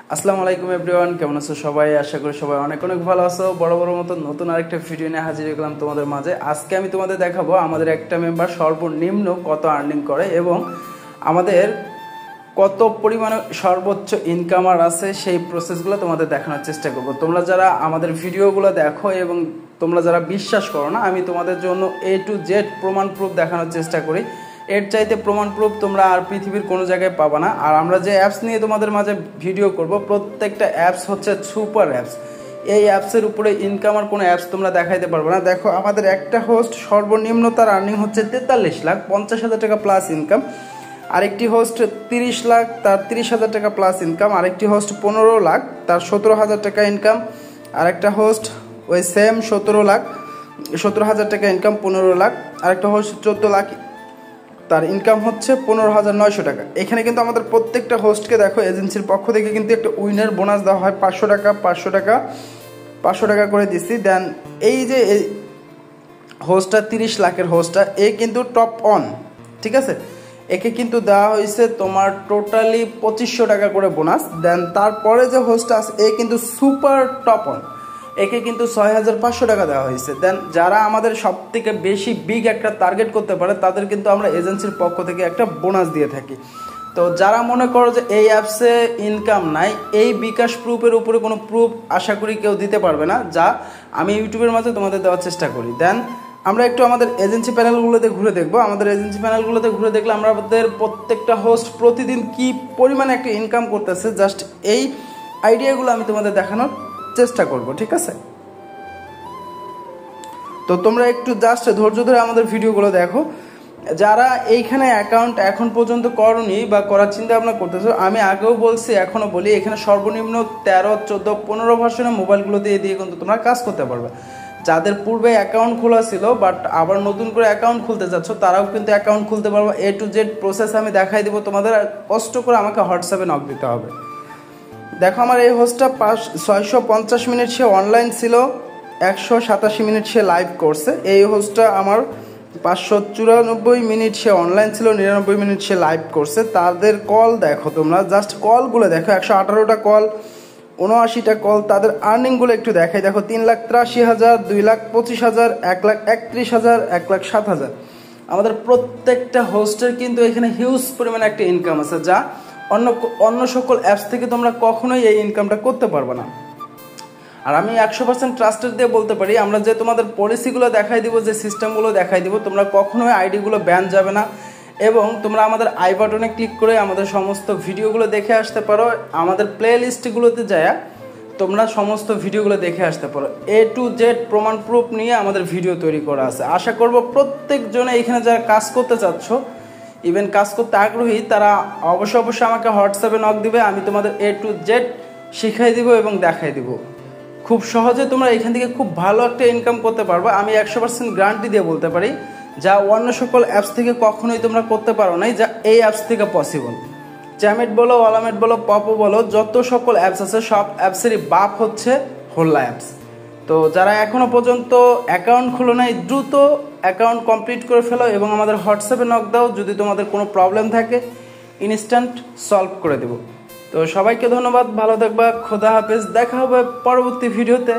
আসসালামু আলাইকুম এভরিওয়ান, কেমন আছো সবাই? আশা করি সবাই অনেক অনেক ভালো আছো। বড় বড় মতো নতুন আরেকটা ভিডিও নিয়ে হাজির হলাম তোমাদের মাঝে। আজকে আমি তোমাদের দেখাবো আমাদের একটা মেম্বার সর্বনিম্ন কত আর্নিং করে এবং আমাদের কত পরিমাণে সর্বোচ্চ ইনকামার আছে সেই প্রসেসগুলো তোমাদের দেখানোর চেষ্টা করব। তোমরা যারা আমাদের ভিডিওগুলো দেখো এবং তোমরা যারা বিশ্বাস করো না, আমি তোমাদের জন্য A to Z প্রমাণ প্রুফ দেখানোর চেষ্টা করি। এর চাইতে প্রমাণ প্রুফ তোমরা আর পৃথিবীর কোনো জায়গায় পাবা না। আর আমরা যে অ্যাপস নিয়ে তোমাদের মাঝে ভিডিও করব, প্রত্যেকটা অ্যাপস হচ্ছে সুপার অ্যাপস। এই অ্যাপসের উপরে ইনকাম আর কোনো অ্যাপস তোমরা দেখাইতে পারবে না। দেখো, আমাদের একটা হোস্ট সর্বনিম্ন তার আর্নিং হচ্ছে 43,50,000 টাকা প্লাস ইনকাম। আরেকটি হোস্ট 30 লাখ, তার 30,000 টাকা প্লাস ইনকাম। আরেকটি হোস্ট 15 লাখ, তার 17,000 টাকা ইনকাম। আরেকটা হোস্ট ওই সেম 17,000 টাকা ইনকাম, 15 লাখ। আরেকটা হোস্ট 14 লাখ, তার ইনকাম হচ্ছে 15,900 টাকা। এখানে কিন্তু আমাদের প্রত্যেকটা হোস্টকে দেখো এজেন্সির পক্ষ থেকে কিন্তু একটা উইনার বোনাস দেওয়া হয় 500 টাকা 500 টাকা করে দিচ্ছি। দেন এই যে হোস্টটা 30 লাখের হোস্টটা, এ কিন্তু টপ অন, ঠিক আছে? একে কিন্তু দেওয়া হয়েছে তোমার টোটালি 2500 টাকা করে বোনাস। দেন তারপরে যে হোস্টটা আছে, এ কিন্তু সুপার টপ অন, একে কিন্তু 6,500 টাকা দেওয়া হয়েছে। দেন যারা আমাদের সব থেকে বেশি বিগ একটা টার্গেট করতে পারে তাদের কিন্তু আমরা এজেন্সির পক্ষ থেকে একটা বোনাস দিয়ে থাকি। তো যারা মনে করো যে এই অ্যাপসে ইনকাম নাই, এই বিকাশ প্রুফের উপরে কোনো প্রুফ আশা করি কেউ দিতে পারবে না, যা আমি ইউটিউবের মাঝে তোমাদের দেওয়ার চেষ্টা করি। দেন আমরা একটু আমাদের এজেন্সি প্যানেলগুলোতে ঘুরে দেখবো। আমাদের এজেন্সি প্যানেলগুলোতে ঘুরে দেখলে আমাদের প্রত্যেকটা হোস্ট প্রতিদিন কি পরিমাণে একটা ইনকাম করতেছে, জাস্ট এই আইডিয়াগুলো আমি তোমাদের দেখানোর চেষ্টা করব, ঠিক আছে? তো তোমরা একটু জাস্ট ধৈর্য ধরে আমাদের ভিডিওগুলো দেখো। যারা এইখানে অ্যাকাউন্ট এখন পর্যন্ত করনি বা করার চিন্তা ভাবনা করতেছো, আমি আগেও বলছি এখনও বলি, এখানে সর্বনিম্ন 13, 14, 15 ভার্সনের মোবাইলগুলো দিয়ে কিন্তু তোমরা কাজ করতে পারবে। যাদের পূর্বে অ্যাকাউন্ট খোলা ছিল বাট আবার নতুন করে অ্যাকাউন্ট খুলতে যাচ্ছ, তারাও কিন্তু অ্যাকাউন্ট খুলতে পারবে। A to Z প্রসেস আমি দেখাই দেবো তোমাদের। কষ্ট করে আমাকে হোয়াটসঅ্যাপে নক দিতে হবে। দেখো, আমার এই হোস্টটা 650 মিনিট সে অনলাইন ছিল, 187 মিনিট সে লাইভ করছে। এই হোস্টটা আমার 594 মিনিট সে অনলাইন ছিল, 99 মিনিট সে লাইভ করছে। তাদের কল দেখো, তোমরা জাস্ট কলগুলো দেখো, 118টা কল, 79টা কল। তাদের আর্নিংগুলো একটু দেখাই। দেখো, 3,83,000, 2,25,000, 1,31,000, 1,07,000। আমাদের প্রত্যেকটা হোস্টের কিন্তু এখানে হিউজ পরিমাণে একটা ইনকাম আছে, যা অন্য সকল অ্যাপস থেকে তোমরা কখনোই এই ইনকামটা করতে পারবে না। আর আমি 100% ট্রাস্টেড দিয়ে বলতে পারি, আমরা যে তোমাদের পলিসিগুলো দেখাই দিব, যে সিস্টেমগুলো দেখাই দিব, তোমরা কখনোই আইডিগুলো ব্যান যাবে না। এবং তোমরা আমাদের আই বাটনে ক্লিক করে আমাদের সমস্ত ভিডিওগুলো দেখে আসতে পারো। আমাদের প্লে লিস্টগুলোতে যায় তোমরা সমস্ত ভিডিওগুলো দেখে আসতে পারো। A to Z প্রমাণ প্রুফ নিয়ে আমাদের ভিডিও তৈরি করা আছে। আশা করব প্রত্যেকজনে এখানে যারা কাজ করতে চাচ্ছ, ইভেন কাজ করতে আগ্রহী, তারা অবশ্যই আমাকে হোয়াটসঅ্যাপে নক দিবে। আমি তোমাদের A to Z শিখাই দিব এবং দেখাই দিব। খুব সহজে তোমরা এখান থেকে খুব ভালো একটা ইনকাম করতে পারবে। আমি 100% গ্যারান্টি দিয়ে বলতে পারি, যা অন্য সকল অ্যাপস থেকে কখনোই তোমরা করতে পারো নাই, যা এই অ্যাপস থেকে পসিবল। জ্যামেট বলো, ওয়ালামেট বলো, পপো বলো, যত সকল অ্যাপস আছে সব অ্যাপসেরই বাপ হচ্ছে হোল্লা অ্যাপস। তো যারা এখনও পর্যন্ত অ্যাকাউন্ট খুলো নাই, দ্রুত অ্যাকাউন্ট কমপ্লিট করে ফেলো এবং আমাদের হোয়াটসঅ্যাপে নক দাও। যদি তোমাদের কোনো প্রবলেম থাকে, ইনস্ট্যান্ট সলভ করে দেবো। তো সবাইকে ধন্যবাদ, ভালো থাকবা, খোদা হাফেজ। দেখা হবে পরবর্তী ভিডিওতে।